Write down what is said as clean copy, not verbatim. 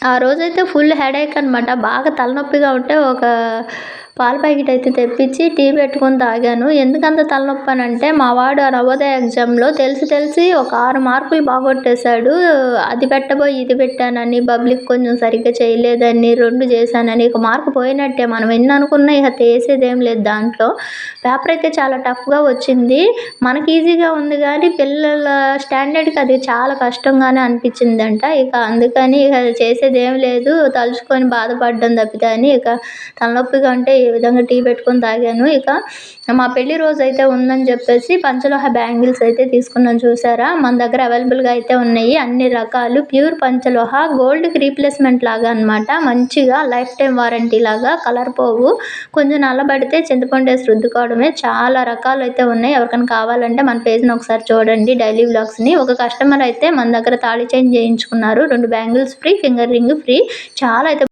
ఆ రోజైతే full headache అనమాట. బాగా తలనొప్పిగా ఉంటే ఒక పాల ప్యాకెట్ అయితే తెప్పించి టీ పెట్టుకొని తాగాను. ఎందుకంత తలనొప్పనంటే మా వాడు ఆ నవోదయ ఎగ్జామ్‌లో తెలిసి ఒక 6 మార్కులు బాగొట్టేసాడు. అది పెట్టబోయి ఇది పెట్టానని, పబ్లిక్ కొంచెం సరిగ్గా చేయలేదని, 2 చేశానని ఇక మార్క్ పోయినట్టే. మనం ఎన్ననుకున్నా ఇక చేసేదేం లేదు దాంట్లో. పేపర్ అయితే చాలా టఫ్‌గా వచ్చింది. మనకి ఈజీగా ఉంది గానీ పిల్లల స్టాండర్డ్‌కి అది చాలా కష్టంగానే అనిపించిందంట. ఇక అందుకని ఇక చేసేదేం లేదు. తలుచుకొని బాధపడడం తప్పితే అని ఇక తలనొప్పిగా ఉంటే ఈ విధంగా టీ పెట్టుకొని తాగాను. ఇక మా పెళ్లి రోజైతే ఉందని చెప్పేసి పంచలోహ బ్యాంగిల్స్ అయితే తీసుకున్నాను చూసారా? మన దగ్గర అవైలబుల్‌గా అయితే ఉన్నాయి. అన్ని రకాలు ప్యూర్ పంచలోహ గోల్డ్‌కి రీప్లేస్‌మెంట్ లాగా అనమాట. మంచిగా లైఫ్ టైమ్ వారంటీ లాగా కలర్ పోవు. కొంచెం నల్లబడితే చింతపండేసి రుద్దుకోవడమే. చాలా రకాలైతే ఉన్నాయి. ఎవరికైనా కావాలంటే మన పేజ్‌ని ఒకసారి చూడండి డైలీ వ్లాగ్స్‌ని. ఒక కస్టమర్ అయితే మన దగ్గర తాళి చైన్ చేయించుకున్నారు. 2 bangles free, finger ring free. చాలా అయితే